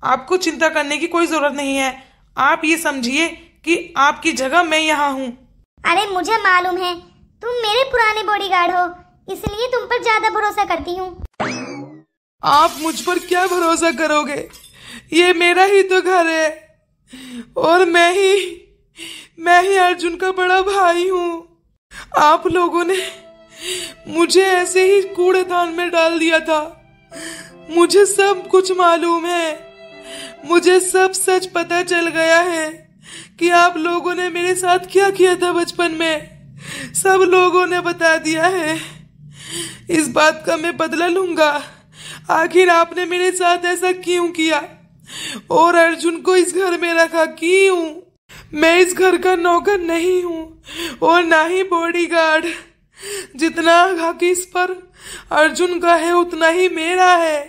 आपको चिंता करने की कोई जरूरत नहीं है। आप ये समझिए कि आपकी जगह मैं यहाँ हूँ। अरे मुझे मालूम है तुम मेरे पुराने बॉडीगार्ड हो, इसलिए तुम पर ज्यादा भरोसा करती हूँ। आप मुझ पर क्या भरोसा करोगे? ये मेरा ही तो घर है और मैं ही अर्जुन का बड़ा भाई हूँ। आप लोगों ने मुझे ऐसे ही कूड़ेदान में डाल दिया था। मुझे सब कुछ मालूम है। मुझे सब सच पता चल गया है कि आप लोगों ने मेरे साथ क्या किया था बचपन में। सब लोगों ने बता दिया है। इस बात का मैं बदला लूंगा। आखिर आपने मेरे साथ ऐसा क्यों किया और अर्जुन को इस घर में रखा क्यों? मैं इस घर का नौकर नहीं हूँ और ना ही बॉडीगार्ड। जितना हक इस पर अर्जुन का है उतना ही मेरा है।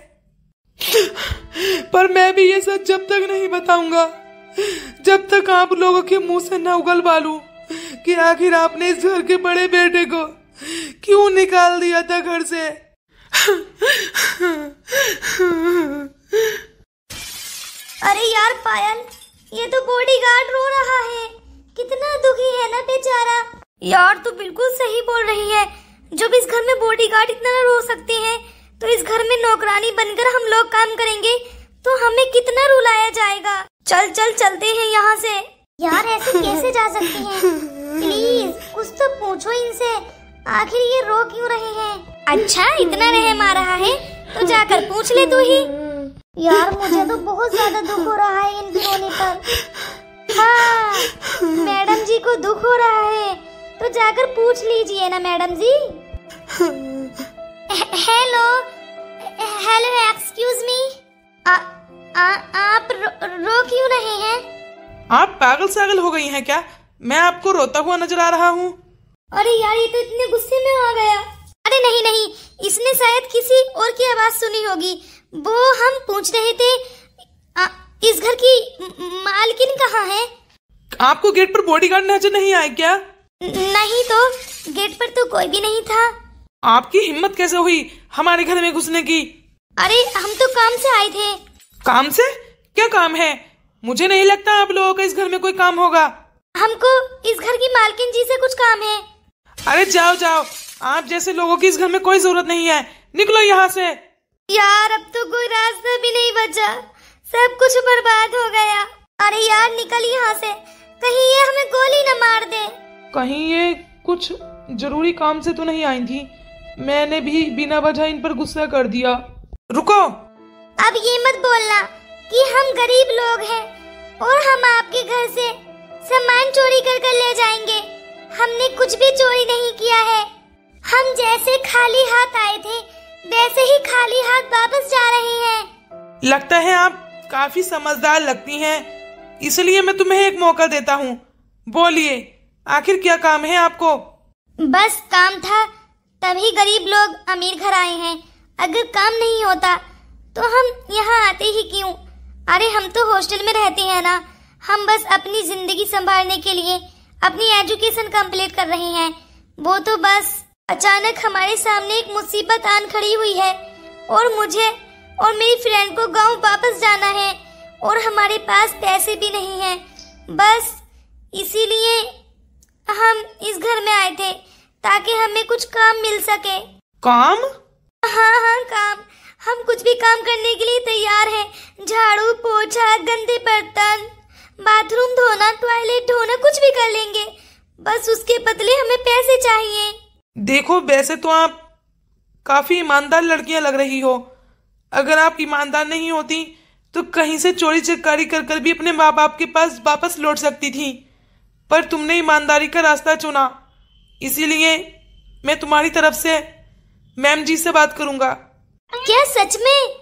पर मैं भी ये सच जब तक नहीं बताऊंगा जब तक आप लोगों के मुंह से न उगलवा लूं कि आखिर आपने इस घर के बड़े बेटे को क्यों निकाल दिया था घर से। अरे यार पायल, ये तो बॉडीगार्ड रो रहा है। कितना दुखी है ना बेचारा। यार तू बिल्कुल सही बोल रही है। जब इस घर में बॉडीगार्ड इतना रो सकते हैं तो इस घर में नौकरानी बनकर हम लोग काम करेंगे तो हमें कितना रुलाया जाएगा। चल चल चलते हैं यहाँ से। यार ऐसे कैसे जा सकती हैं? प्लीज कुछ तो पूछो इनसे, आखिर ये रो क्यों रहे हैं? अच्छा इतना रहम आ रहा है तो जाकर पूछ ले तू ही। यार मुझे तो बहुत ज्यादा दुख हो रहा है इनके रोने पर। हाँ मैडम जी को दुख हो रहा है तो जाकर पूछ लीजिए ना मैडम जी। हेलो हेलो एक्सक्यूज मी, आप रो क्यों रहे हैं? आप पागल सागल हो गई हैं क्या? मैं आपको रोता हुआ नजर आ रहा हूँ। अरे यार ये तो इतने गुस्से में आ गया। अरे नहीं नहीं, इसने शायद किसी और की आवाज सुनी होगी। वो हम पूछ रहे थे इस घर की मालकिन कहाँ है? आपको गेट पर बॉडीगार्ड नजर नहीं आए क्या? नहीं तो गेट पर तो कोई भी नहीं था। आपकी हिम्मत कैसे हुई हमारे घर में घुसने की? अरे हम तो काम से आए थे। काम से? क्या काम है? मुझे नहीं लगता आप लोगों का इस घर में कोई काम होगा। हमको इस घर की मालकिन जी से कुछ काम है। अरे जाओ जाओ, आप जैसे लोगों की इस घर में कोई जरूरत नहीं है। निकलो यहाँ से। यार अब तो कोई रास्ता भी नहीं बचा, सब कुछ बर्बाद हो गया। अरे यार निकल यहाँ से, कहीं ये हमें गोली न मार दे। कहीं ये कुछ जरूरी काम से तो नहीं आई थी? मैंने भी बिना वजह इन पर गुस्सा कर दिया। रुको। अब ये मत बोलना कि हम गरीब लोग हैं और हम आपके घर से सामान चोरी कर कर ले जाएंगे। हमने कुछ भी चोरी नहीं किया है। हम जैसे खाली हाथ आए थे वैसे ही खाली हाथ वापस जा रहे हैं। लगता है आप काफी समझदार लगती हैं, इसलिए मैं तुम्हें एक मौका देता हूँ। बोलिए आखिर क्या काम है आपको? बस काम था तभी गरीब लोग अमीर घर आए हैं। अगर काम नहीं होता तो हम यहाँ आते ही क्यों? अरे हम तो हॉस्टल में रहते हैं ना। हम बस अपनी जिंदगी संभालने के लिए अपनी एजुकेशन कंप्लीट कर रहे हैं। वो तो बस अचानक हमारे सामने एक मुसीबत आन खड़ी हुई है और मुझे और मेरी फ्रेंड को गांव वापस जाना है और हमारे पास पैसे भी नहीं हैं। बस इसीलिए हम इस घर में आए थे ताकि हमें कुछ काम मिल सके। काम? हाँ हाँ काम। हम कुछ भी काम करने के लिए तैयार हैं। झाड़ू पोछा, गंदे बर्तन, बाथरूम धोना, टॉयलेट धोना, कुछ भी कर लेंगे। बस उसके बदले हमें पैसे चाहिए। देखो वैसे तो आप काफी ईमानदार लड़कियां लग रही हो। अगर आप ईमानदार नहीं होती तो कहीं से चोरी चकारी कर कर भी अपने माँ बाप के पास वापस लौट सकती थी, पर तुमने ईमानदारी का रास्ता चुना। इसीलिए मैं तुम्हारी तरफ से मैम जी से बात करूंगा। क्या सच में?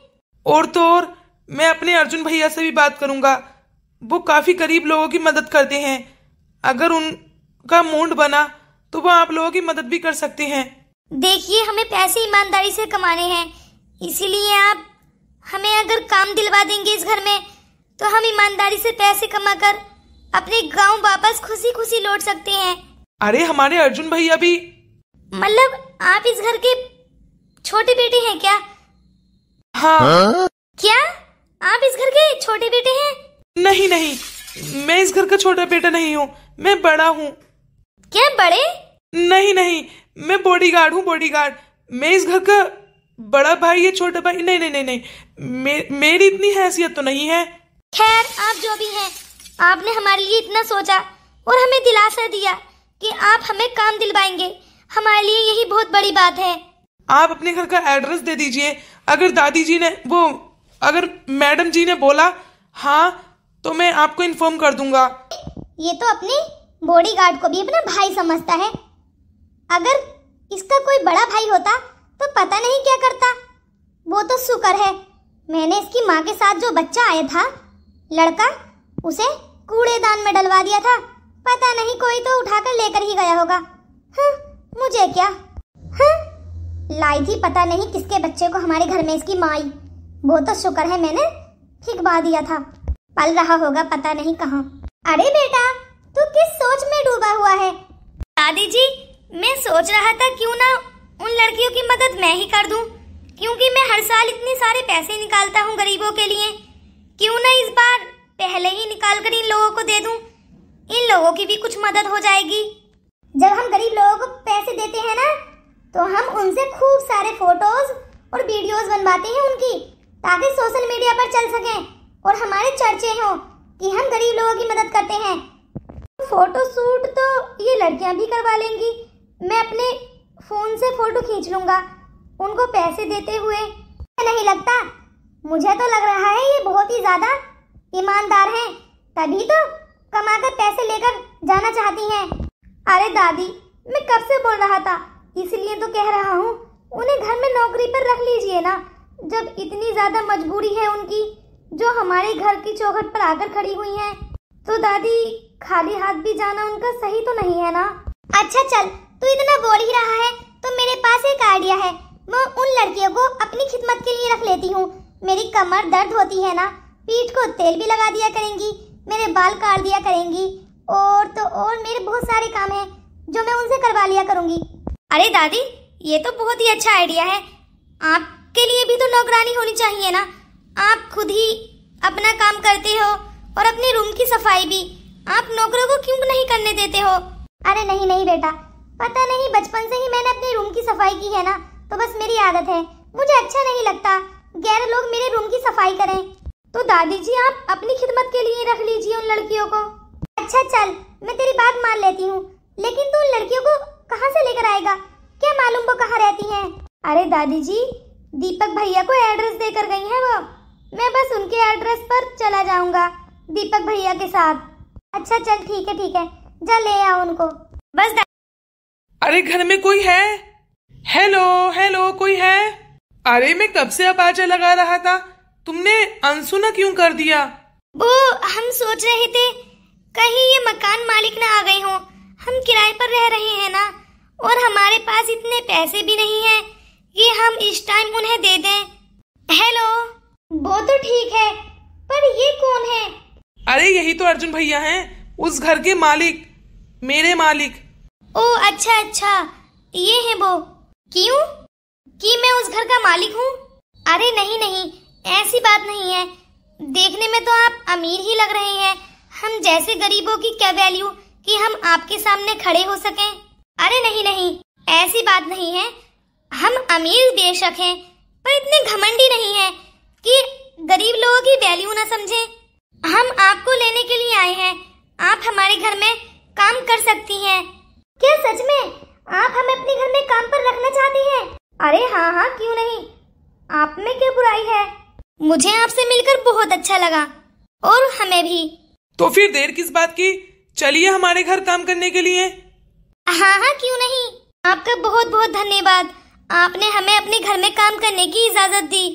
और तो और मैं अपने अर्जुन भैया से भी बात करूंगा। वो काफी गरीब लोगों की मदद करते हैं। अगर उनका मूड बना तो वो आप लोगों की मदद भी कर सकते हैं। देखिए हमें पैसे ईमानदारी से कमाने हैं, इसीलिए आप हमें अगर काम दिलवा देंगे इस घर में तो हम ईमानदारी से पैसे कमाकर अपने गांव वापस खुशी खुशी लौट सकते हैं। अरे हमारे अर्जुन भैया भी। मतलब आप इस घर के छोटे बेटे हैं क्या? हाँ। क्या आप इस घर के छोटे छोटे बेटे हैं? नहीं नहीं, मैं इस घर का छोटा बेटा नहीं हूँ, मैं बड़ा हूँ। क्या बड़े? नहीं नहीं, मैं बॉडीगार्ड हूँ, बॉडीगार्ड। मैं इस घर का बड़ा भाई या छोटा भाई नहीं नहीं नहीं नहीं, मेरी इतनी हैसियत तो नहीं है। खैर, आप जो भी हैं, आपने हमारे लिए इतना सोचा और हमें दिलासा दिया कि आप हमें काम दिलवाएंगे, हमारे लिए यही बहुत बड़ी बात है। आप अपने घर का एड्रेस दे दीजिए। अगर दादी जी ने अगर मैडम जी ने बोला हाँ तो मैं आपको इन्फॉर्म कर दूंगा। ये तो अपने बॉडीगार्ड को भी अपना भाई समझता है। अगर इसका कोई बड़ा भाई होता तो पता नहीं क्या करता। वो तो शुक्र है मैंने इसकी माँ के साथ जो बच्चा आया था, लड़का, उसे कूड़ेदान में डलवा दिया था। पता नहीं कोई तो उठाकर लेकर ही गया होगा। मुझे क्या, लाई थी पता नहीं किसके बच्चे को हमारे घर में इसकी माँ आई। वो तो शुक्र है मैंने ठिकवा दिया था, पल रहा होगा पता नहीं कहाँ। अरे बेटा, तू किस सोच में डूबा हुआ है? दादी जी, मैं सोच रहा था क्यों ना उन लड़कियों की मदद मैं ही कर दूं, क्योंकि मैं हर साल इतने सारे पैसे निकालता हूं गरीबों के लिए। क्यों ना इस बार पहले ही निकाल कर इन लोगों को दे दूं, इन लोगों की भी कुछ मदद हो जाएगी। जब हम गरीब लोगों को पैसे देते हैं ना, तो हम उनसे खूब सारे फोटोज और वीडियोस बनवाते हैं उनकी, ताकि सोशल मीडिया पर चल सकें और हमारे चर्चे हों कि हम गरीब लोगों की मदद करते हैं। फोटो शूट तो ये लड़कियां भी करवा लेंगी, मैं अपने फोन से फोटो खींच लूंगा उनको पैसे देते हुए। नहीं लगता, मुझे तो लग रहा है ये बहुत ही ज्यादा ईमानदार हैं, तभी तो कमाकर पैसे लेकर जाना चाहती हैं। अरे दादी, मैं कब से बोल रहा था, इसलिए तो कह रहा हूँ उन्हें घर में नौकरी पर रख लीजिए ना। जब इतनी ज्यादा मजबूरी है उनकी, जो हमारे घर की चौखट पर आकर खड़ी हुई हैं, तो दादी खाली हाथ भी जाना उनका सही तो नहीं है ना। अच्छा चल, तू इतना बोल ही रहा है तो मेरे पास एक आइडिया है। मैं उन लड़कियों को अपनी खिदमत के लिए रख लेती हूँ। मेरी कमर दर्द होती है ना, पीठ को तेल भी लगा दिया करेंगी, मेरे बाल काट दिया करेंगी, और तो और मेरे बहुत सारे काम हैं जो मैं उनसे करवा लिया करूंगी। अरे दादी, ये तो बहुत ही अच्छा आइडिया है। आपके लिए भी तो नौकरानी होनी चाहिए ना। आप खुद ही अपना काम करते हो और अपने रूम की सफाई भी, आप नौकरों को क्यों नहीं करने देते हो? अरे नहीं नहीं बेटा, पता नहीं बचपन से ही मैंने अपने रूम की सफाई की है ना, तो बस मेरी आदत है। मुझे अच्छा नहीं लगता गैर लोग मेरे रूम की सफाई करें। तो दादी जी, आप अपनी खिदमत के लिए रख लीजिए उन लड़कियों को। अच्छा चल, मैं तेरी बात मान लेती हूँ, लेकिन तू उन लड़कियों को कहाँ से लेकर आएगा? क्या मालूम वो कहाँ रहती हैं? अरे दादी जी, दीपक भैया को एड्रेस देकर गई है वो, मैं बस उनके एड्रेस पर चला जाऊंगा दीपक भैया के साथ। अच्छा चल, ठीक है, जा ले आओ उनको बस। अरे घर में कोई है? हेलो, कोई है? अरे मैं कब से आवाज़ लगा रहा था, तुमने अनसुना क्यों कर दिया? वो हम सोच रहे थे कहीं ये मकान मालिक ना आ गए हो। हम किराए पर रह रहे हैं ना, और हमारे पास इतने पैसे भी नहीं है कि हम इस टाइम उन्हें दे दें। हेलो, वो तो ठीक है, पर ये कौन है? अरे यही तो अर्जुन भैया हैं, उस घर के मालिक, मेरे मालिक। ओ अच्छा, ये है वो। क्यों कि मैं उस घर का मालिक हूँ? अरे नहीं, ऐसी बात नहीं है। देखने में तो आप अमीर ही लग रहे हैं। हम जैसे गरीबों की क्या वैल्यू कि हम आपके सामने खड़े हो सकें? अरे नहीं, ऐसी बात नहीं है। हम अमीर बेशक हैं, पर इतने घमंडी नहीं है कि गरीब लोगों की वैल्यू ना समझें। हम आपको लेने के लिए आए हैं, आप हमारे घर में काम कर सकती हैं। क्या सच में आप हमें अपने घर में काम पर रखना चाहती हैं? अरे हाँ, क्यों नहीं, आप में क्या बुराई है? मुझे आपसे मिलकर बहुत अच्छा लगा, और हमें भी। तो फिर देर किस बात की, चलिए हमारे घर काम करने के लिए। हाँ, क्यों नहीं। आपका बहुत बहुत धन्यवाद, आपने हमें अपने घर में काम करने की इजाजत दी।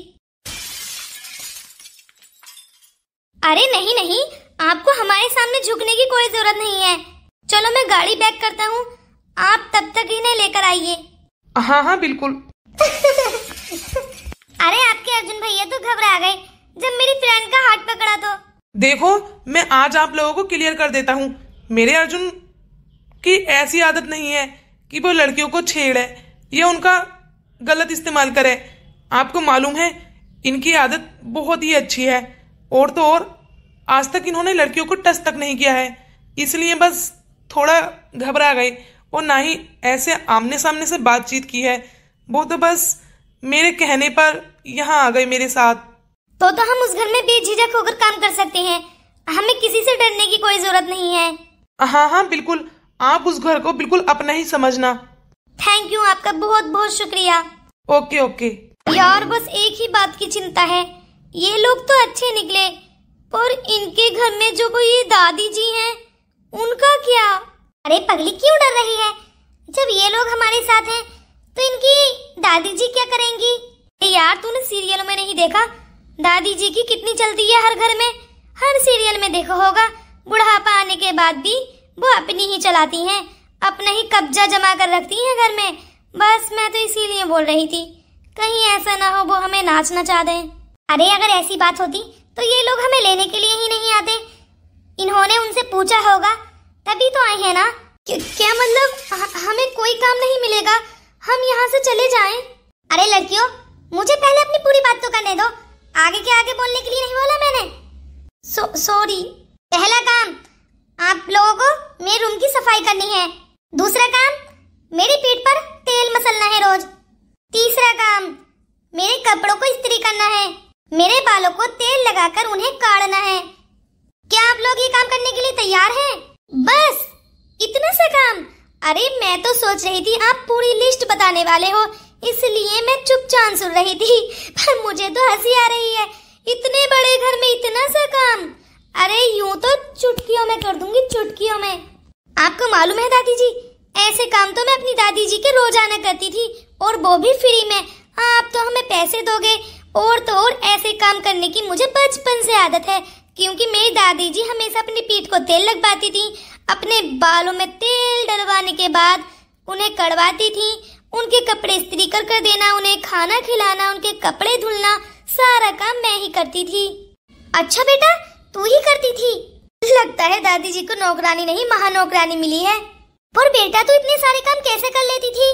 अरे नहीं, आपको हमारे सामने झुकने की कोई जरूरत नहीं है। चलो मैं गाड़ी बैक करता हूँ, आप तब तक इन्हें लेकर आइए। हाँ, बिल्कुल। अरे आपके अर्जुन भैया तो घबरा गए जब मेरी फ्रेंड का हाथ पकड़ा तो। देखो, मैं आज आप लोगों को क्लियर कर देता हूँ, मेरे अर्जुन की ऐसी आदत नहीं है कि वो लड़कियों को छेड़े या उनका गलत इस्तेमाल करे। आपको मालूम है, इनकी आदत बहुत ही अच्छी है। और तो और आज तक इन्होंने लड़कियों को टच तक नहीं किया है, इसलिए बस थोड़ा घबरा गई और ना ही ऐसे आमने सामने से बातचीत की है। वो तो बस मेरे कहने पर यहाँ आ गई मेरे साथ। तो हम उस घर में बेझिझक होकर काम कर सकते हैं, हमें किसी से डरने की कोई जरूरत नहीं है। हाँ हाँ बिल्कुल, आप उस घर को बिल्कुल अपना ही समझना। थैंक यू, आपका बहुत बहुत शुक्रिया। Okay okay. यार बस एक ही बात की चिंता है, ये लोग तो अच्छे निकले पर इनके घर में जो वो ये दादी जी हैं उनका क्या? अरे पगली क्यों डर रही है? जब ये लोग हमारे साथ हैं तो इनकी दादी जी क्या करेंगी? यार तूने सीरियलों में नहीं देखा दादी जी की कितनी चलती है हर घर में? हर सीरियल में देखा होगा, बुढ़ापा आने के बाद भी वो अपनी ही चलाती हैं, अपना ही कब्जा जमा कर रखती हैं घर में। बस मैं तो इसीलिए बोल रही थी कहीं ऐसा ना हो वो हमें नाच नचा दें। अरे अगर ऐसी बात होती तो ये लोग हमें लेने के लिए ही नहीं आते, इन्होंने उनसे पूछा होगा तभी तो आए हैं ना। क्या मतलब हमें कोई काम नहीं मिलेगा, हम यहाँ से चले जाएं? अरे लड़कियों मुझे पहले अपनी पूरी बात तो करने दो, आगे के आगे बोलने के लिए नहीं बोला मैंने। सॉरी। पहला काम आप लोगों को मेरे रूम की सफाई करनी है। दूसरा काम मेरी पीठ पर तेल मसलना है रोज। तीसरा काम मेरे कपड़ों को इस्त्री करना है, मेरे बालों को तेल लगाकर उन्हें काटना है। क्या आप लोग ये काम करने के लिए तैयार हैं? बस इतना सा काम? अरे मैं तो सोच रही थी आप पूरी लिस्ट बताने वाले हो, इसलिए मैं चुपचाप सुन रही थी, पर मुझे तो हंसी आ रही है। इतने बड़े घर में इतना सा काम? अरे यूं तो चुटकियों में कर दूंगी, चुटकियों में। आपको मालूम है दादी जी, ऐसे काम तो मैं अपनी दादी जी के रोजाना करती थी और वो भी फ्री में। आप तो हमें पैसे दोगे। और तो और ऐसे काम करने की मुझे बचपन से आदत है, क्योंकि मेरी दादी जी हमेशा अपनी पीठ को तेल लगवाती थी, अपने बालों में तेल डलवाने के बाद उन्हें कड़वाती थी, उनके कपड़े इस्त्री कर देना, उन्हें खाना खिलाना, उनके कपड़े धुलना, सारा काम मैं ही करती थी। अच्छा बेटा तू ही करती थी? लगता है दादी जी को नौकरानी नहीं महानौकरानी मिली है। पर बेटा तू इतने सारे काम कैसे कर लेती थी?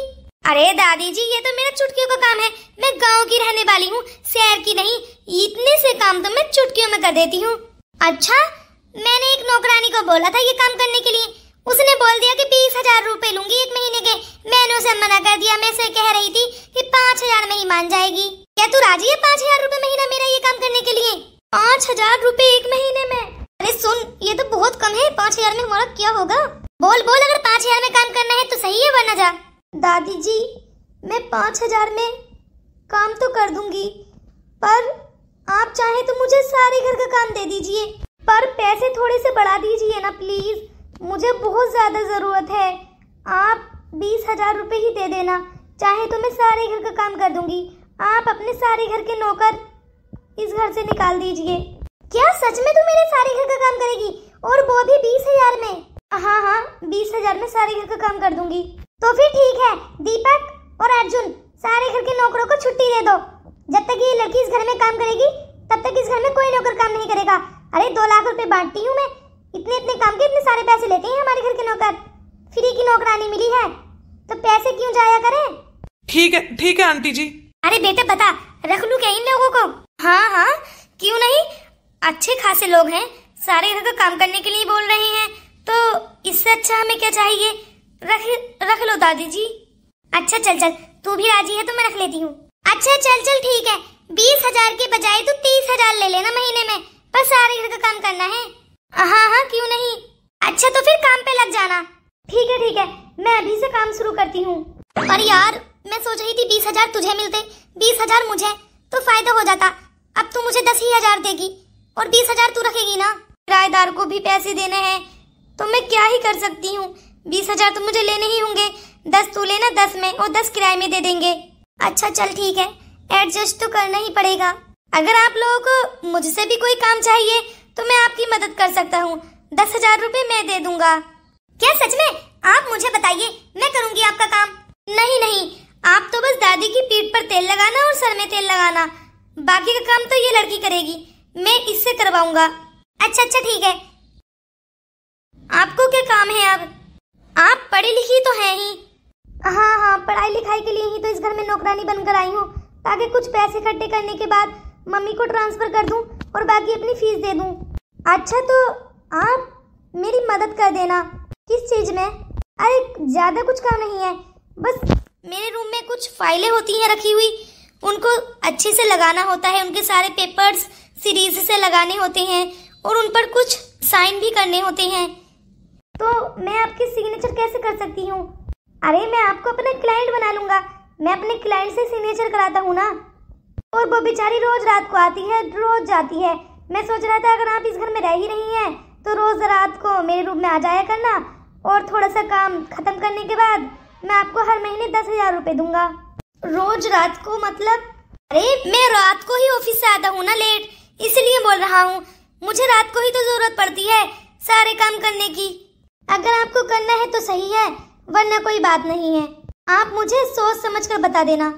अरे दादी जी ये तो मेरा चुटकियों का काम है, मैं गांव की रहने वाली हूँ, शहर की नहीं। इतने से काम तो मैं चुटकियों में कर देती हूँ। अच्छा मैंने एक नौकरानी को बोला था ये काम करने के लिए, उसने बोल दिया कि 20,000 रुपए लूंगी 1 महीने के। मैंने उसे मना कर दिया, मैं से कह रही थी कि 5,000 में ही मान जाएगी। क्या तू राजी है 5,000 रुपए महीना मेरा ये काम करने के लिए? 5,000 रुपए 1 महीने में? अरे सुन ये तो बहुत कम है, 5,000 में हमारा क्या होगा? बोल बोल, अगर 5,000 में काम करना है तो सही है वरना जा। दादी जी मैं 5,000 में काम तो कर दूंगी, पर आप चाहे तो मुझे सारे घर का काम दे दीजिए, पर पैसे थोड़े से बढ़ा दीजिए ना प्लीज, मुझे बहुत ज्यादा जरूरत है। आप 20,000 रुपए ही दे देना, चाहे तो मैं सारे घर का काम कर दूंगी। आप अपने सारे घर के नौकर इस घर से निकाल दीजिए। क्या सच में तू मेरे सारे घर का काम करेगी, और वो भी 20,000 में? हाँ हाँ 20,000 में सारे घर का काम कर दूंगी। तो फिर ठीक है दीपक और अर्जुन, सारे घर के नौकरों को छुट्टी दे दो। जब तक ये लड़की इस घर में काम करेगी तब तक इस घर में कोई नौकर काम नहीं करेगा। अरे 2 लाख रुपए बांटती हूँ मैं, इतने इतने काम के इतने सारे पैसे लेते हैं हमारे घर के नौकर। फ्री की नौकरानी मिली है तो पैसे क्यों जाया करें? ठीक है आंटी जी। अरे बेटा बता, रख लूं क्या इन लोगों को? हाँ हाँ क्यों नहीं, अच्छे खासे लोग हैं, सारे घर का काम करने के लिए बोल रहे हैं, तो इससे अच्छा हमें क्या चाहिए। रख लो दादी जी। अच्छा चल तू भी राजी है तो मैं रख लेती हूँ। अच्छा चल ठीक है, 20,000 के बजाय तू 30,000 ले लेना महीने में, पर सारे घर का काम करना है। हाँ क्यों नहीं। अच्छा तो फिर काम पे लग जाना। ठीक है मैं अभी से काम शुरू करती हूँ। पर यार मैं सोच रही थी 20,000 तुझे मिलते, 20,000 मुझे, तो फायदा हो जाता। अब तू मुझे 10,000 देगी और 20,000 तू रखेगी ना। किराएदार को भी पैसे देने हैं तो मैं क्या ही कर सकती हूँ। 20,000 तो मुझे लेने ही होंगे, 10 तू लेना 10 में और 10 किराए में दे देंगे। अच्छा चल ठीक है, एडजस्ट तो करना ही पड़ेगा। अगर आप लोगों को मुझसे भी कोई काम चाहिए तो मैं आपकी मदद कर सकता हूँ, 10,000 रुपए मैं दे दूंगा। क्या सच में? आप मुझे बताइए, मैं करूँगी आपका काम। नहीं आप तो बस दादी की पीठ पर तेल लगाना और सर में तेल लगाना, बाकी का काम तो ये लड़की करेगी, मैं इससे करवाऊंगा। अच्छा ठीक है, आपको क्या काम है अब? आप पढ़ी लिखी तो है ही। हाँ पढ़ाई लिखाई के लिए ही तो इस घर में नौकरानी बनकर आई हूँ, ताकि कुछ पैसे इकट्ठे करने के बाद मम्मी को ट्रांसफर कर दूं और बाकी अपनी फीस दे दूं। अच्छा तो आप मेरी मदद कर देना। किस चीज में? अरे ज्यादा कुछ काम नहीं है, बस मेरे रूम में कुछ फाइलें होती हैं रखी हुई, उनको अच्छे से लगाना होता है, उनके सारे पेपर्स सीरीज से लगाने होते हैं और उन पर कुछ साइन भी करने होते हैं। तो मैं आपके सिग्नेचर कैसे कर सकती हूँ? अरे मैं आपको अपना क्लाइंट बना लूंगा, मैं अपने क्लाइंट से सिग्नेचर कराता हूँ ना। और वो बेचारी रोज रात को आती है, रोज जाती है। मैं सोच रहा था अगर आप इस घर में रह ही रही हैं तो रोज रात को मेरे रूम में आ जाया करना, और थोड़ा सा काम खत्म करने के बाद मैं आपको हर महीने 10,000 रुपए दूंगा। रोज रात को मतलब? अरे मैं रात को ही ऑफिस से आता हूँ ना लेट, इसलिए बोल रहा हूँ। मुझे रात को ही तो जरूरत पड़ती है सारे काम करने की। अगर आपको करना है तो सही है, वरना कोई बात नहीं है। आप मुझे सोच समझ कर बता देना।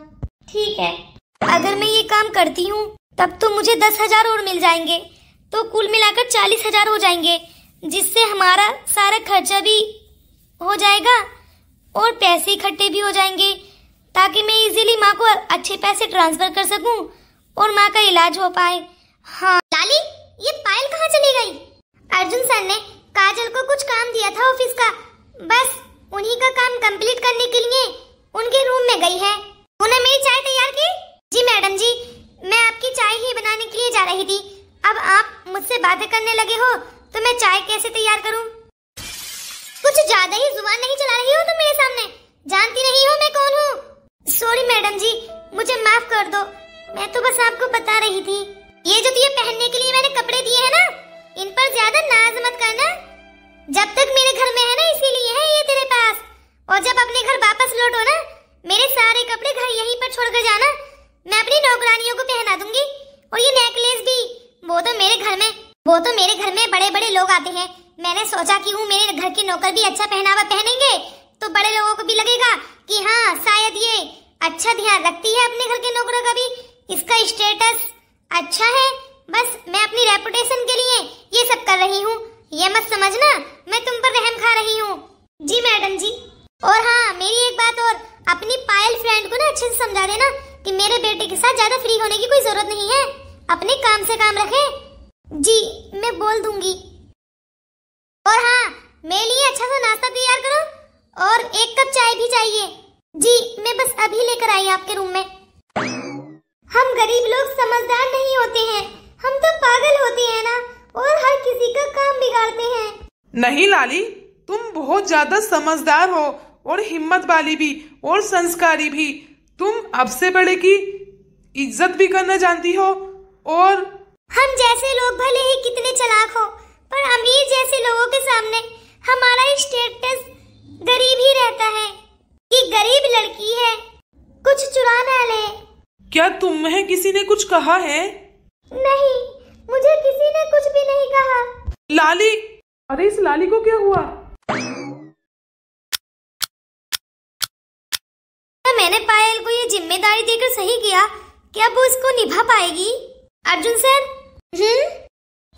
ठीक है। अगर मैं ये काम करती हूँ तब तो मुझे 10,000 और मिल जाएंगे, तो कुल मिलाकर 40,000 हो जाएंगे, जिससे हमारा सारा खर्चा भी हो जाएगा और पैसे इकट्ठे भी हो जाएंगे, ताकि मैं इजीली माँ को अच्छे पैसे ट्रांसफर कर सकूं और माँ का इलाज हो पाए। हाँ लाली, ये पायल कहाँ चली गई? अर्जुन सर ने काजल को कुछ काम दिया था ऑफिस का, बस उन्हीं का काम कंप्लीट करने के लिए उनके रूम में गई है। उन्होंने मेरी चाय तैयार की? जी मैडम जी, मैं आपकी चाय ही बनाने के लिए जा रही थी। अब आप मुझसे बातें करने लगे हो तो मैं चाय कैसे तैयार करूं? कुछ ज्यादा ही जुबान नहीं चला रही हो तुम मेरे सामने? जानती नहीं हो मैं कौन हूँ? सॉरी मैडम जी, मुझे माफ कर दो, मैं तो बस आपको बता रही थी। ये जो तुझे पहनने के लिए मैंने कपड़े दिए हैं ना, इन पर ज्यादा नाज मत करना। जब तक मेरे घर में है ना, इसीलिए है ये तेरे पास। और जब अपने घर वापस लौटो ना, मेरे सारे कपड़े घर यहीं पर छोड़कर जाना, मैं अपनी नौकरानियों को पहना दूंगी। और ये नेकलेस भी, वो तो मेरे घर में बड़े बड़े लोग आते हैं। मैंने सोचा कि मेरे घर के नौकर भी अच्छा पहनावा पहनेंगे तो बड़े लोगों को भी लगेगा कि हाँ शायद ये अच्छा ध्यान रखती है अपने घर के नौकरों का भी, इसका स्टेटस अच्छा है। बस मैं अपनी रेपुटेशन के लिए ये सब कर रही हूँ, ये मत समझना मैं तुम पर रहम खा रही हूँ। जी मैडम जी। और हाँ मेरी एक बात और, अपनी पायल फ्रेंड को ना अच्छे से समझा देना कि मेरे बेटे के साथ ज्यादा फ्री होने की कोई जरूरत नहीं है, अपने काम से काम रखे। जी मैं बोल दूंगी। और हाँ मेरे लिए अच्छा सा नाश्ता तैयार करो और 1 कप चाय भी चाहिए। जी मैं बस अभी लेकर आई आपके रूम में। हम गरीब लोग समझदार नहीं होते हैं, हम तो पागल होते हैं ना, और हर किसी का काम बिगाड़ते हैं। नहीं लाली, तुम बहुत ज्यादा समझदार हो और हिम्मत वाली भी और संस्कारी भी। तुम अब से बड़े की इज्जत भी करना जानती हो। और हम जैसे लोग भले ही कितने चालाक हो, पर अमीर जैसे लोगों के सामने हमारा स्टेटस गरीब ही रहता है कि गरीब लड़की है, कुछ चुरा ना ले। क्या तुम्हें किसी ने कुछ कहा है? नहीं, मुझे किसी ने कुछ भी नहीं कहा। लाली, अरे इस लाली को क्या हुआ? मैंने पायल को ये जिम्मेदारी देकर सही किया, क्या वो इसको निभा पाएगी? अर्जुन सर।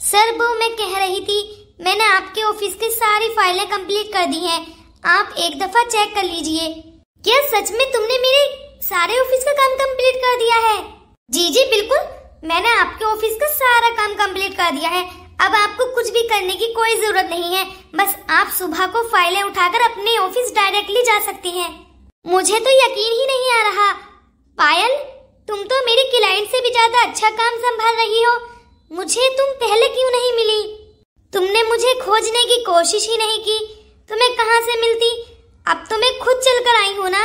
सर वो मैं कह रही थी, मैंने आपके ऑफिस की सारी फाइलें कंप्लीट कर दी हैं, आप एक दफा चेक कर लीजिए। क्या सच में तुमने मेरे सारे ऑफिस का काम कंप्लीट कर दिया है? जी जी बिल्कुल, मैंने आपके ऑफिस का सारा काम कंप्लीट कर दिया है। अब आपको कुछ भी करने की कोई जरूरत नहीं है, बस आप सुबह को फाइलें उठाकर अपने ऑफिस डायरेक्टली जा सकते हैं। मुझे तो यकीन ही नहीं आ रहा, पायल तुम तो मेरे क्लाइंट से भी ज्यादा अच्छा काम संभाल रही हो। मुझे तुम पहले क्यों नहीं मिली? तुमने मुझे खोजने की कोशिश ही नहीं की तो मैं कहाँ से मिलती? अब तो मैं खुद चलकर आई हूँ ना।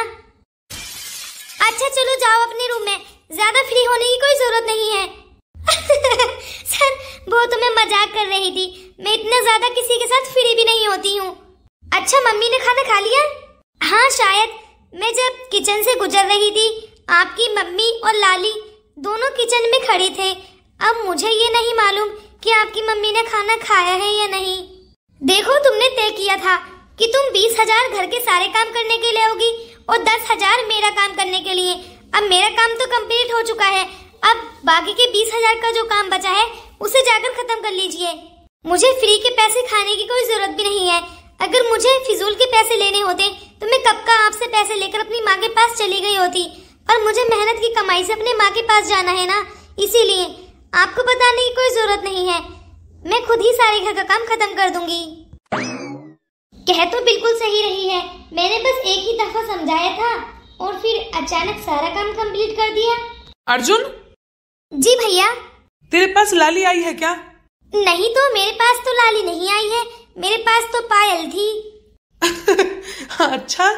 अच्छा चलो जाओ अपने रूम में, ज्यादा फ्री होने की कोई जरूरत नहीं है। सर वो तो मैं मजाक कर रही थी, मैं इतना ज्यादा किसी के साथ फ्री भी नहीं होती हूँ। अच्छा मम्मी ने खाना खा लिया? हाँ शायद, मैं जब किचन से गुजर रही थी आपकी मम्मी और लाली दोनों किचन में खड़े थे। अब मुझे ये नहीं मालूम कि आपकी मम्मी ने खाना खाया है या नहीं। देखो तुमने तय किया था कि तुम 20,000 घर के सारे काम करने के लिए होगी और 10,000 मेरा काम करने के लिए। अब मेरा काम तो कंप्लीट हो चुका है, अब बाकी के 20,000 का जो काम बचा है उसे जाकर खत्म कर लीजिए। मुझे फ्री के पैसे खाने की कोई जरूरत भी नहीं है। अगर मुझे फिजूल के पैसे लेने होते तो मैं कब का आपसे पैसे लेकर अपनी माँ के पास चली गई होती, और मुझे मेहनत की कमाई से अपने माँ के पास जाना है ना, इसीलिए आपको बताने की कोई जरूरत नहीं है, मैं खुद ही सारे घर का काम खत्म कर दूंगी। कह तो बिल्कुल सही रही है, मैंने बस एक ही दफा समझाया था और फिर अचानक सारा काम कंप्लीट कर दिया। अर्जुन। जी भैया। तेरे पास लाली आई है क्या? नहीं तो मेरे पास तो लाली नहीं आई है, मेरे पास तो पायल थी। अच्छा,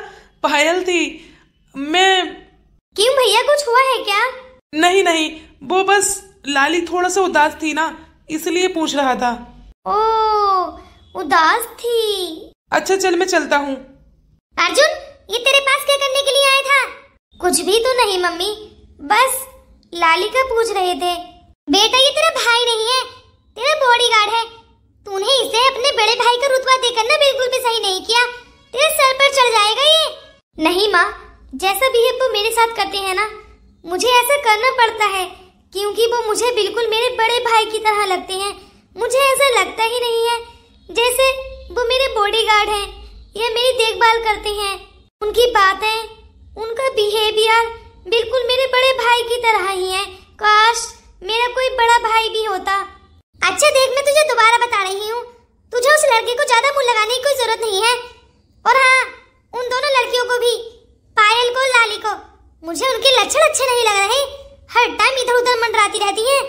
पायल थी। मैं क्यों भैया, कुछ हुआ है क्या? नहीं नहीं, वो बस लाली थोड़ा सा उदास थी ना, इसलिए पूछ रहा था। ओह, उदास थी। अच्छा चल, मैं चलता हूँ। अर्जुन, ये तेरे पास क्या करने के लिए आया था? कुछ भी तो नहीं मम्मी, बस लाली का पूछ रहे थे। बेटा ये तेरा भाई नहीं है, तेरा बॉडीगार्ड है। तूने इसे अपने बड़े भाई का रुतबा देकर ना बिल्कुल भी सही नहीं किया, तेरे सर पर चढ़ जाएगा ये। नहीं माँ, जैसा बिहेव वो मेरे साथ करते हैं ना, मुझे ऐसा करना पड़ता है क्योंकि वो मुझे बिल्कुल मेरे बड़े भाई की तरह लगते हैं। मुझे ऐसा लगता ही नहीं है जैसे वो मेरे बॉडीगार्ड हैं या मेरी देखभाल करते हैं। उनकी बातें, उनका बिहेवियर बिल्कुल मेरे बड़े भाई की तरह ही है। काश मेरा कोई बड़ा भाई भी होता। अच्छा देख, मैं तुझे दोबारा बता रही हूँ, तुझे उस लड़के को ज्यादा मुंह लगाने की कोई जरूरत नहीं है। और हाँ, उन दोनों लड़कियों को भी, पायल को, लाली को, मुझे उनके लक्षण अच्छे नहीं लग रहे। हर टाइम इधर उधर मंडराती रहती हैं।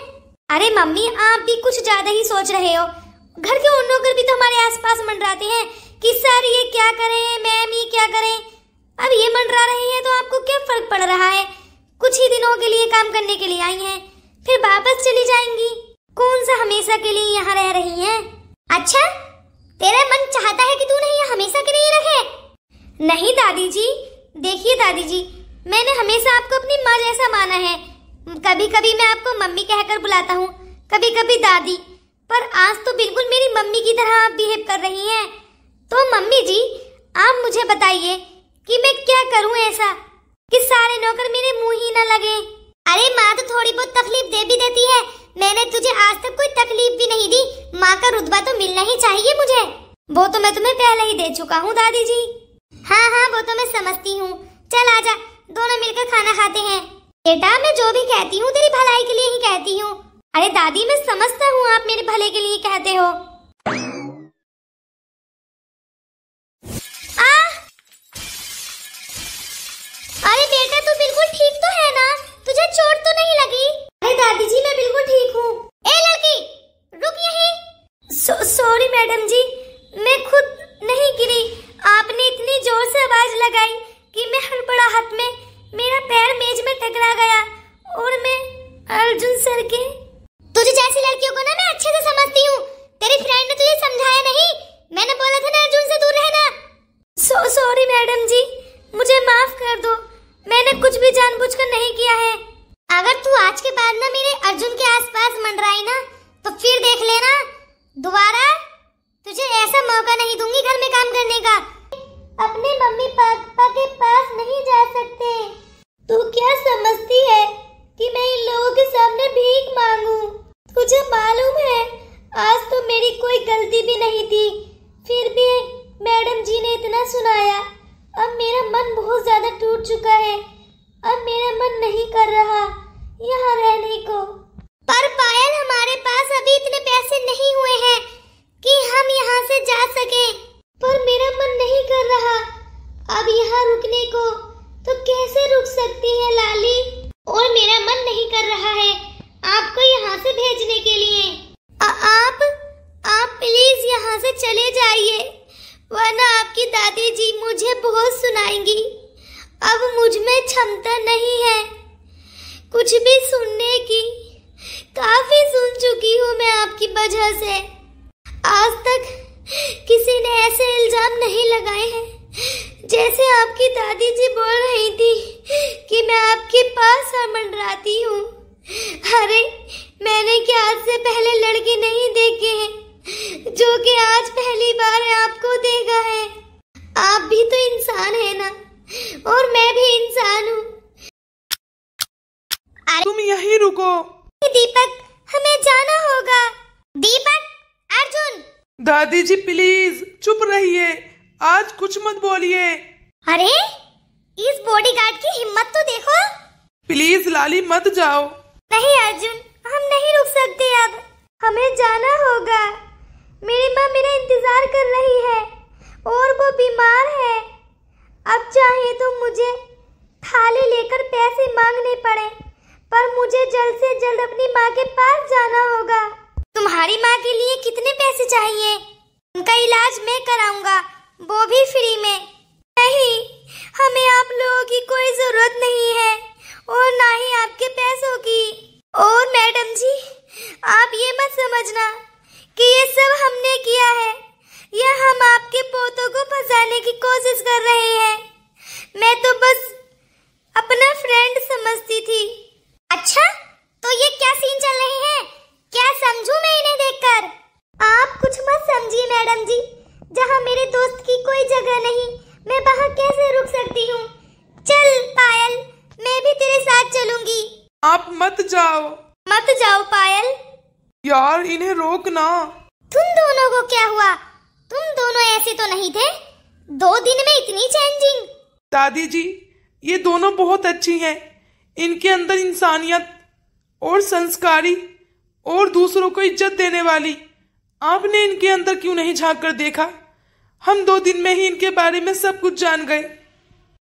अरे मम्मी, आप भी कुछ ज्यादा ही सोच रहे हो। घर के उन नौकर भी तो हमारे आसपास मंडराते हैं कि सर ये क्या करें, मैम ये क्या करें। अब ये मंडरा रहे हैं तो आपको क्या फर्क पड़ रहा है? कुछ ही दिनों के लिए काम करने के लिए आई हैं, फिर वापस चली जाएंगी। कौन सा हमेशा के लिए यहाँ रह रही हैं? अच्छा, तेरा मन चाहता है कि तू नहीं यहाँ हमेशा के लिए रहे? नहीं दादी जी, देखिए दादी जी, मैंने हमेशा आपको अपनी माँ जैसा माना है। कभी कभी मैं आपको मम्मी कहकर बुलाता हूँ, कभी कभी दादी, पर आज तो बिल्कुल मेरी मम्मी की तरह आप बिहेव कर रही हैं। तो मम्मी जी, आप मुझे बताइए कि मैं क्या करूँ ऐसा कि सारे नौकर मेरे मुंह ही न लगे। अरे माँ तो थोड़ी बहुत तकलीफ दे भी देती है, मैंने तुझे आज तक कोई तकलीफ भी नहीं दी। माँ का रुतबा तो मिलना ही चाहिए मुझे। वो तो मैं तुम्हें पहले ही दे चुका हूँ दादी जी। हाँ हाँ, वो तो मैं समझती हूँ। चल आजा, दोनों मिलकर खाना खाते हैं। बेटा मैं जो भी कहती हूँ तेरी भलाई के लिए ही कहती हूँ। अरे दादी, मैं समझता हूँ आप मेरे भले के लिए कहते हो। अरे बेटा तू बिल्कुल ठीक तो है ना? तुझे चोट तो नहीं लगी? अरे दादी जी मैं बिल्कुल ठीक हूँ। ए लड़की, रुक यहीं। सॉरी मैडम जी, मैं खुद नहीं गिरी। आपने इतनी जोर से आवाज लगाई कि मैं हड़बड़ाहट में मेरा पैर मेज में टकरा गया और मैं अर्जुन सर के। तुझे जैसी लड़कियों को ना मैं अच्छे से समझती हूँ। तेरी फ्रेंड ने तुझे समझाया नहीं? मैंने बोला था ना अर्जुन से दूर रहना। सॉरी मैडम जी, मुझे माफ कर दो, मैंने कुछ भी जानबूझकर नहीं किया है। अगर तू आज के बाद ना मेरे अर्जुन के आसपास मंडराई ना, तो फिर देख लेना, दोबारा तुझे ऐसा मौका नहीं दूंगी घर में काम करने का। अपने मम्मी पापा के पास नहीं जा सकते। तू क्या समझती है कि मैं इन लोगों के सामने भीख मांगू? तुझे मालूम है आज तो मेरी कोई गलती भी नहीं थी, फिर भी मैडम जी ने इतना सुनाया। अब मेरा मन बहुत ज्यादा टूट चुका है, अब मेरा मन नहीं कर रहा यहाँ रहने को। पर पायल, हमारे पास अभी इतने पैसे नहीं हुए हैं कि हम यहाँ से जा सके। पर मेरा मन नहीं कर रहा अब यहाँ रुकने को। तो कैसे रुक सकती है लाली? और मेरा मन नहीं कर रहा है आपको यहाँ से भेजने के लिए। आप प्लीज यहाँ से चले जाइए, वरना आपकी दादी जी मुझे बहुत सुनाएंगी। अब मुझ में क्षमता नहीं है कुछ भी सुनने की। काफी सुन चुकी हूँ मैं आपकी वजह से। आज तक किसी ने ऐसे इल्जाम नहीं लगाए हैं जैसे आपकी दादी जी बोल रही थी कि मैं आपके पास मंडराती हूँ। अरे मैंने क्या आज से पहले लड़के नहीं देखे हैं जो कि आज पहली बार आपको देखा है। आप भी तो इंसान है ना, और मैं भी इंसान हूँ। तुम यहीं रुको। दीपक, हमें जाना होगा। दीपक, अर्जुन। दादी जी प्लीज चुप रहिए, आज कुछ मत बोलिए। अरे इस बॉडीगार्ड की हिम्मत तो देखो। प्लीज लाली मत जाओ। नहीं अर्जुन, हम नहीं रुक सकते अब, हमें जाना होगा। मेरी माँ मेरा इंतजार कर रही है और वो बीमार है। अब चाहे तो मुझे थाली लेकर पैसे मांगने पड़े, पर मुझे जल्द से जल्द अपनी माँ के पास जाना होगा। तुम्हारी माँ के लिए कितने पैसे चाहिए? उनका इलाज मैं कराऊंगा, वो भी फ्री में। नहीं, हमें आप लोगों की कोई जरूरत नहीं है और ना ही आपके पैसों की। और मैडम जी, आप ये मत समझना कि ये सब हमने किया है या हम आपके पोतों को फंसाने की कोशिश कर रहे हैं। मैं तो बस अपना फ्रेंड समझती थी। अच्छा, तो ये क्या सीन चल रहे हैं? क्या समझूं मैं इन्हें देखकर? आप कुछ मत समझिए मैडम जी, जहाँ मेरे दोस्त की कोई जगह नहीं, मैं वहाँ कैसे रुक सकती हूँ? चल पायल, मैं भी तेरे साथ चलूंगी। आप मत जाओ। मत जाओ पायल। यार इन्हें रोक ना। तुम दोनों को क्या हुआ? तुम दोनों ऐसे तो नहीं थे, 2 दिन में इतनी चेंजिंग। दादी जी, ये दोनों बहुत अच्छी हैं। इनके अंदर इंसानियत और संस्कारी और दूसरों को इज्जत देने वाली। आपने इनके अंदर क्यों नहीं झांक कर देखा? हम 2 दिन में ही इनके बारे में सब कुछ जान गए।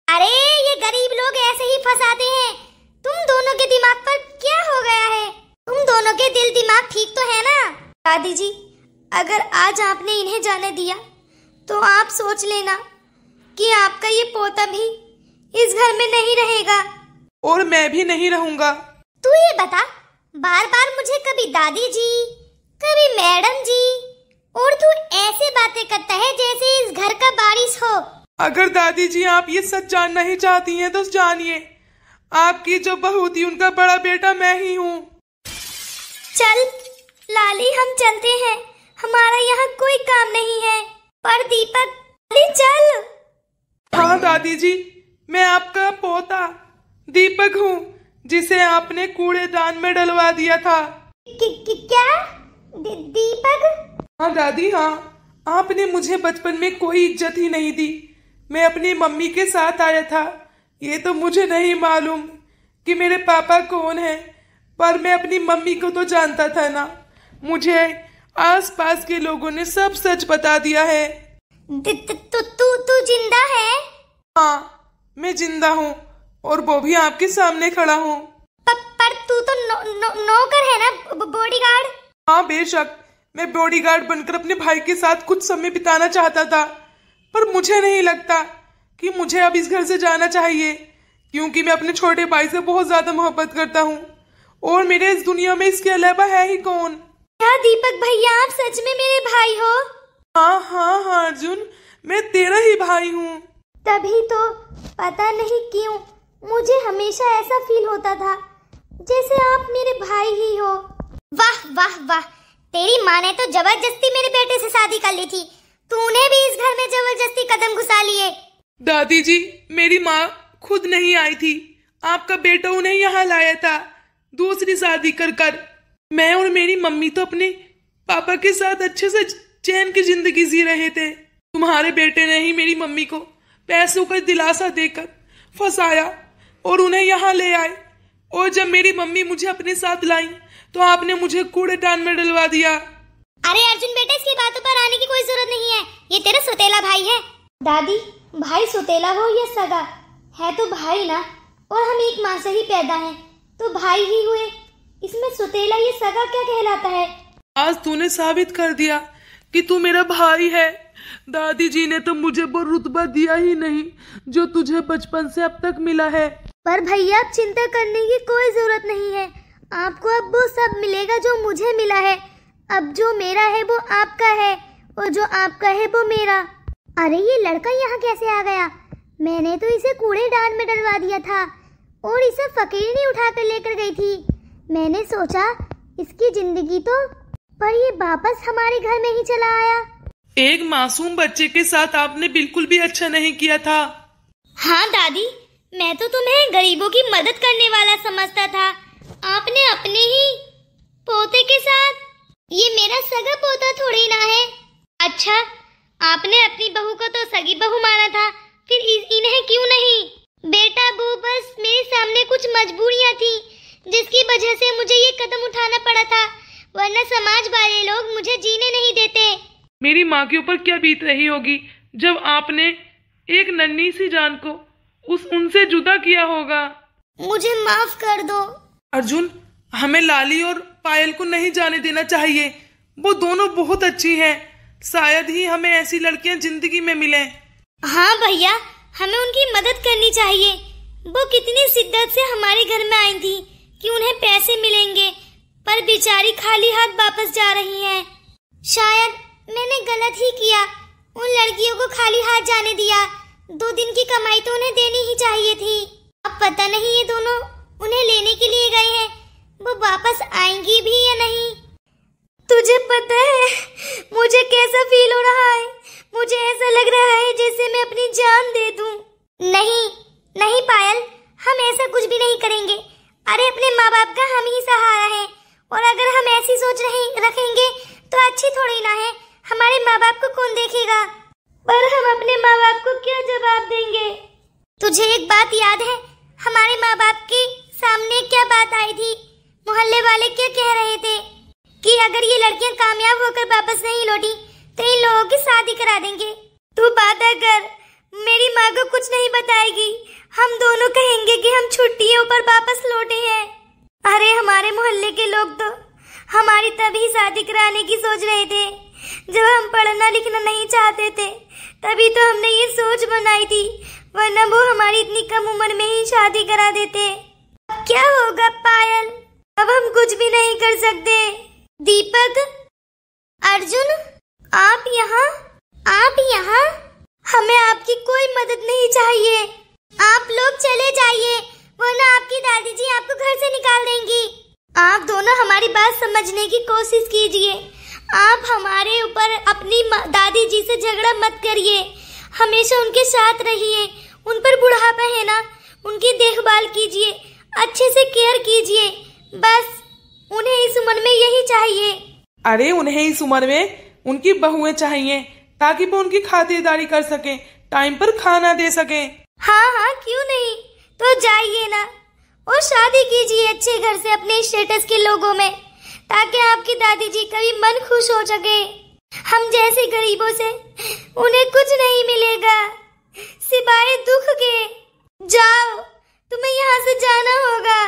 अरे ये गरीब लोग ऐसे ही फंसाते हैं। तुम दोनों के दिमाग पर क्या हो गया है? तुम दोनों के दिल दिमाग ठीक तो है ना? दादी जी, अगर आज आपने इन्हें जाने दिया तो आप सोच लेना कि आपका ये पोता भी इस घर में नहीं रहेगा। और मैं भी नहीं रहूंगा। तू ये बता, बार बार मुझे कभी दादी जी, कभी मैडम जी, और तू ऐसे बातें करता है जैसे इस घर का वारिस हो। अगर दादी जी आप ये सच जानना ही चाहती हैं तो जानिए, आपकी जो बहू थी उनका बड़ा बेटा मैं ही हूँ। चल लाली, हम चलते हैं, हमारा यहाँ कोई काम नहीं है। पर दीपक, चल। हाँ दादी जी, मैं आपका पोता दीपक हूँ, जिसे आपने कूड़ेदान में डलवा दिया था। क्या? दीपक? हाँ दादी, हाँ। आपने मुझे बचपन में कोई इज्जत ही नहीं दी। मैं अपनी मम्मी के साथ आया था। ये तो मुझे नहीं मालूम कि मेरे पापा कौन है, पर मैं अपनी मम्मी को तो जानता था ना। मुझे आसपास के लोगों ने सब सच बता दिया है। तू जिंदा है? हाँ, मैं जिंदा हूँ और वो भी आपके सामने खड़ा हूँ। पर तू तो नौकर है ना, बॉडीगार्ड? हाँ बेशक, मैं बॉडीगार्ड बनकर अपने भाई के साथ कुछ समय बिताना चाहता था, पर मुझे नहीं लगता कि मुझे अब इस घर से जाना चाहिए, क्योंकि मैं अपने छोटे भाई से बहुत ज्यादा मोहब्बत करता हूँ और मेरे इस दुनिया में इसके अलावा है ही कौन। क्या दीपक भैया, आप सच में मेरे भाई हो? हाँ हाँ हाँ अर्जुन, मैं तेरा ही भाई हूँ। तभी तो पता नहीं क्यों मुझे हमेशा ऐसा फील होता था जैसे आप मेरे भाई ही हो। वाह वाह वाह, तेरी माँ ने तो जबरदस्ती मेरे बेटे से शादी कर ली थी, तूने भी इस घर में जबरदस्ती कदम घुसा लिए। दादी जी, मेरी माँ खुद नहीं आई थी, आपका बेटा उन्हें यहाँ लाया था दूसरी शादी कर कर। मैं और मेरी मम्मी तो अपने पापा के साथ अच्छे से चैन की जिंदगी जी रहे थे। तुम्हारे बेटे ने ही मेरी मम्मी को पैसों का दिलासा देकर फंसाया और उन्हें यहाँ ले आए, और जब मेरी मम्मी मुझे अपने साथ लाई तो आपने मुझे कूड़ेदान में डलवा दिया। अरे अर्जुन बेटा, इसकी बातों पर आने की कोई जरूरत नहीं है, ये तेरा सौतेला भाई है। दादी, भाई सौतेला हो या सगा, है तो भाई ना, और हम एक माँ से ही पैदा हैं, तो भाई ही हुए। इसमें सौतेला ये सगा क्या कहलाता है? आज तूने साबित कर दिया कि तू मेरा भाई है। दादी जी ने तो मुझे वो रुतबा दिया ही नहीं जो तुझे बचपन से अब तक मिला है। पर भैया, आप चिंता करने की कोई जरूरत नहीं है, आपको अब वो सब मिलेगा जो मुझे मिला है। अब जो मेरा है वो आपका है और जो आपका है वो मेरा। अरे ये लड़का यहाँ कैसे आ गया? मैंने तो इसे कूड़ेदान में डलवा दिया था और इसे फकीरनी उठाकर लेकर गई थी। मैंने सोचा इसकी जिंदगी तो, पर ये वापस हमारे घर में ही चला आया। एक मासूम बच्चे के साथ आपने बिल्कुल भी अच्छा नहीं किया था। हाँ दादी, मैं तो तुम्हें गरीबों की मदद करने वाला समझता था, आपने अपने ही पोते के साथ। ये मेरा सगा पोता थोड़ी ना है। अच्छा, आपने अपनी बहू को तो सगी बहू माना था, फिर इन्हें क्यों नहीं? बेटा वो बस मेरे सामने कुछ मजबूरियां थी जिसकी वजह से मुझे ये कदम उठाना पड़ा था, वरना समाज वाले लोग मुझे जीने नहीं देते। मेरी माँ के ऊपर क्या बीत रही होगी जब आपने एक नन्ही सी जान को उनसे जुदा किया होगा। मुझे माफ कर दो। अर्जुन, हमें लाली और पायल को नहीं जाने देना चाहिए। वो दोनों बहुत अच्छी हैं। शायद ही हमें ऐसी लड़कियां जिंदगी में मिले। हाँ भैया, हमें उनकी मदद करनी चाहिए। वो कितनी शिद्दत से हमारे घर में आई थी कि उन्हें पैसे मिलेंगे, पर बेचारी खाली हाथ वापस जा रही हैं। शायद मैंने गलत ही किया, उन लड़कियों को खाली हाथ जाने दिया। 2 दिन की कमाई तो उन्हें देनी ही चाहिए थी। अब पता नहीं ये दोनों उन्हें लेने के लिए गए हैं, वो वापस आएंगी भी या नहीं। तुझे पता है मुझे कैसा फील हो रहा है? मुझे ऐसा लग रहा है जैसे मैं अपनी जान दे दूं। नहीं नहीं पायल, हम ऐसा कुछ भी नहीं करेंगे। अरे अपने माँ बाप का हम ही सहारा है, और अगर हम ऐसी सोच रखेंगे तो अच्छी थोड़ी ना है। हमारे माँ बाप को कौन देखेगा? पर हम अपने माँ बाप को क्या जवाब देंगे? तुझे एक बात याद है, हमारे माँ बाप के सामने क्या बात आई थी? मोहल्ले वाले क्या कह रहे थे कि अगर ये लड़कियां कामयाब होकर वापस नहीं लौटी तो इन लोगों की शादी करा देंगे। तू वादा कर, मेरी माँ को कुछ नहीं बताएगी। हम दोनों कहेंगे कि हम छुट्टियों पर वापस लौटे हैं। अरे हमारे मोहल्ले के लोग तो हमारी तभी शादी कराने की सोच रहे थे जब हम पढ़ना लिखना नहीं चाहते थे। तभी तो हमने ये सोच बनाई थी, वरना वो हमारी इतनी कम उम्र में ही शादी करा देते। अब क्या होगा पायल? अब हम कुछ भी नहीं कर सकते। दीपक, अर्जुन, आप यहाँ? हमें आपकी कोई मदद नहीं चाहिए। आप लोग चले जाइए, वरना आपकी दादी जी आपको घर से निकाल देंगी। आप दोनों हमारी बात समझने की कोशिश कीजिए। आप हमारे ऊपर अपनी दादी जी से झगड़ा मत करिए। हमेशा उनके साथ रहिए। उन पर बुढ़ापा है ना, उनकी देखभाल कीजिए, अच्छे से केयर कीजिए। बस उन्हें इस उम्र में यही चाहिए। अरे उन्हें इस उम्र में उनकी बहुएं चाहिए ताकि वो उनकी खातिरदारी कर सके, टाइम पर खाना दे सके। हाँ, क्यों नहीं? तो जाइए ना और शादी कीजिए अच्छे घर से अपने स्टेटस के लोगों में, ताकि आपकी दादी जी का भी मन खुश हो सके। हम जैसे गरीबों से उन्हें कुछ नहीं मिलेगा सिवाय दुख के। जाओ, तुम्हें यहाँ से जाना होगा।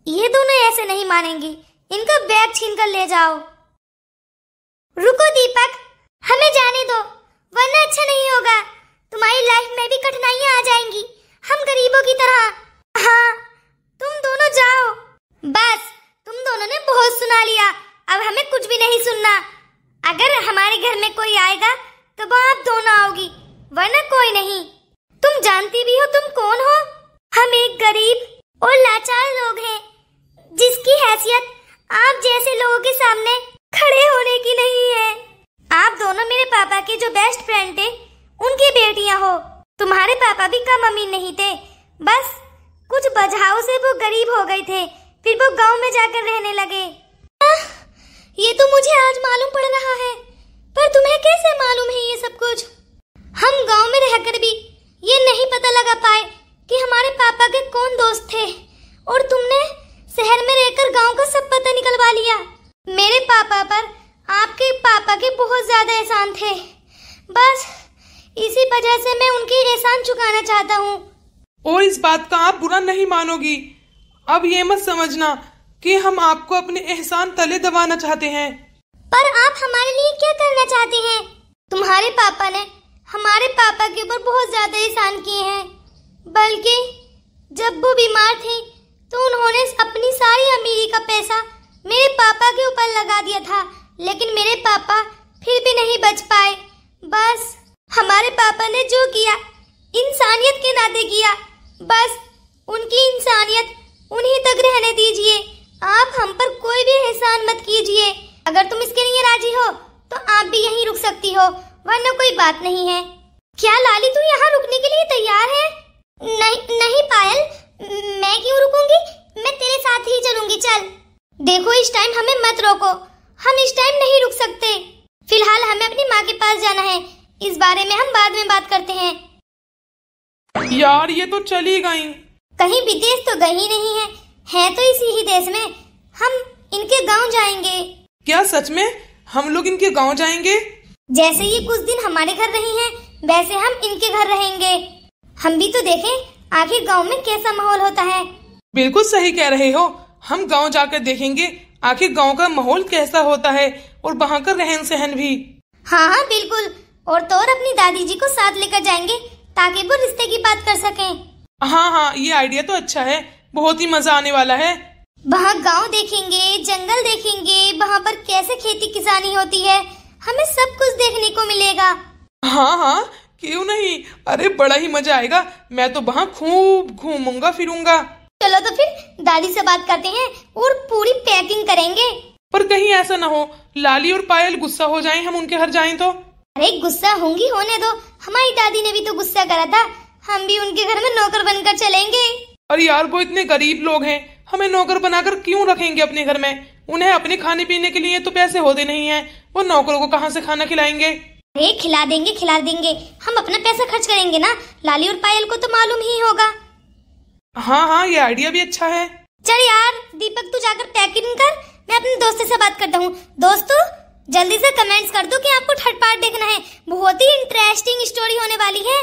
ये दोनों ऐसे नहीं मानेंगी, इनका बैग छीन कर ले जाओ। रुको दीपक, हमें जाने दो, वरना अच्छा नहीं होगा। तुम्हारी लाइफ में भी कठिनाइयाँ आ जाएंगी, हम गरीबों की तरह। हाँ, तुम दोनों जाओ। बस तुम दोनों ने बहुत सुना लिया, अब हमें कुछ भी नहीं सुनना। अगर हमारे घर में कोई आएगा तो वो आप दोनों आओगी, वरना कोई नहीं। तुम जानती भी हो तुम कौन हो? हम एक गरीब और लाचार लोग हैं, जिसकी हैसियत आप जैसे लोगों के सामने खड़े होने की नहीं है। आप दोनों मेरे पापा के जो बेस्ट फ्रेंड थे, उनकी बेटियां हो। तुम्हारे पापा भी कम अमीर नहीं थे, बस कुछ वजहों से वो गरीब हो गए थे, फिर वो गांव में जाकर रहने लगे। ये तो मुझे आज मालूम पड़ रहा है, पर तुम्हें कैसे मालूम है ये सब कुछ? हम गांव में रहकर भी ये नहीं पता लगा पाए कि हमारे पापा के कौन दोस्त थे, और तुमने शहर में रहकर गांव का सब पता निकलवा लिया। मेरे पापा पर आपके पापा के बहुत ज्यादा एहसान थे, बस इसी वजह से मैं उनके एहसान चुकाना चाहता हूँ। और इस बात का आप बुरा नहीं मानोगी। अब ये मत समझना कि हम आपको अपने एहसान तले दबाना चाहते हैं। पर आप हमारे लिए क्या करना चाहते हैं? तुम्हारे पापा ने हमारे पापा के ऊपर बहुत ज्यादा एहसान किए हैं, बल्कि जब वो बीमार थे तो उन्होंने अपनी सारी अमीरी का पैसा मेरे पापा के ऊपर लगा दिया था, लेकिन मेरे पापा फिर भी नहीं बच पाए। बस हमारे पापा ने जो किया इंसानियत के नाते किया, बस उनकी इंसानियत उन्हीं तक रहने दीजिए। आप हम पर कोई भी एहसान मत कीजिए। अगर तुम इसके लिए राजी हो तो आप भी यहीं रुक सकती हो, वरना कोई बात नहीं है। क्या लाली, तू यहाँ रुकने के लिए तैयार है? नहीं पायल, मैं क्यों रुकूंगी, मैं तेरे साथ ही चलूंगी। चल देखो, इस टाइम हमें मत रोको, हम इस टाइम नहीं रुक सकते। फिलहाल हमें अपनी माँ के पास जाना है, इस बारे में हम बाद में बात करते हैं। यार ये तो चली गई। कहीं विदेश तो गई नहीं है, है तो इसी ही देश में। हम इनके गांव जाएंगे। क्या सच में हम लोग इनके गांव जाएंगे? जैसे ये कुछ दिन हमारे घर रही हैं, वैसे हम इनके घर रहेंगे। हम भी तो देखें आखिर गांव में कैसा माहौल होता है। बिल्कुल सही कह रहे हो, हम गांव जाकर देखेंगे आखिर गांव का माहौल कैसा होता है और वहाँ का रहन सहन भी। हाँ हाँ बिल्कुल। और तो और अपनी दादी जी को साथ लेकर जाएंगे ताकि वो रिश्ते की बात कर सकें। हाँ हाँ, ये आइडिया तो अच्छा है, बहुत ही मजा आने वाला है। वहाँ गांव देखेंगे, जंगल देखेंगे, वहाँ पर कैसे खेती किसानी होती है, हमें सब कुछ देखने को मिलेगा। हाँ हाँ, क्यों नहीं, अरे बड़ा ही मजा आएगा। मैं तो वहाँ खूब घूमूंगा फिरूंगा। चलो तो फिर दादी से बात करते हैं और पूरी पैकिंग करेंगे। पर कहीं ऐसा ना हो लाली और पायल गुस्सा हो जाएं हम उनके घर जाएं तो। अरे गुस्सा होंगी होने दो, हमारी दादी ने भी तो गुस्सा करा था। हम भी उनके घर में नौकर बनकर चलेंगे। अरे यार, वो इतने गरीब लोग हैं, हमें नौकर बनाकर क्यों रखेंगे अपने घर में? उन्हें अपने खाने पीने के लिए तो पैसे होते नहीं हैं, वो नौकरों को कहाँ से खाना खिलाएंगे? अरे खिला देंगे, हम अपना पैसा खर्च करेंगे ना। लाली और पायल को तो मालूम ही होगा। हाँ हाँ, ये आइडिया भी अच्छा है। चल यार दीपक, तू जाकर पैकिंग कर, मैं अपने दोस्त से बात करता हूँ। दोस्तों जल्दी से कमेंट्स कर दो कि आपको थर्ड पार्ट देखना है, बहुत ही इंटरेस्टिंग स्टोरी होने वाली है।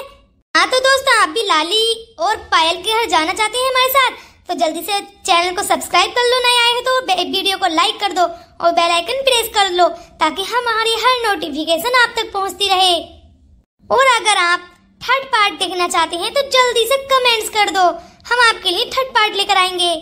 हाँ तो दोस्तों, आप भी लाली और पायल के घर जाना चाहते हैं हमारे साथ तो जल्दी से चैनल को सब्सक्राइब कर लो, नए आए हो तो वीडियो को लाइक कर दो और बेल आइकन प्रेस कर लो ताकि हमारी हर नोटिफिकेशन आप तक पहुंचती रहे। और अगर आप थर्ड पार्ट देखना चाहते हैं तो जल्दी से कमेंट्स कर दो, हम आपके लिए थर्ड पार्ट लेकर आएंगे।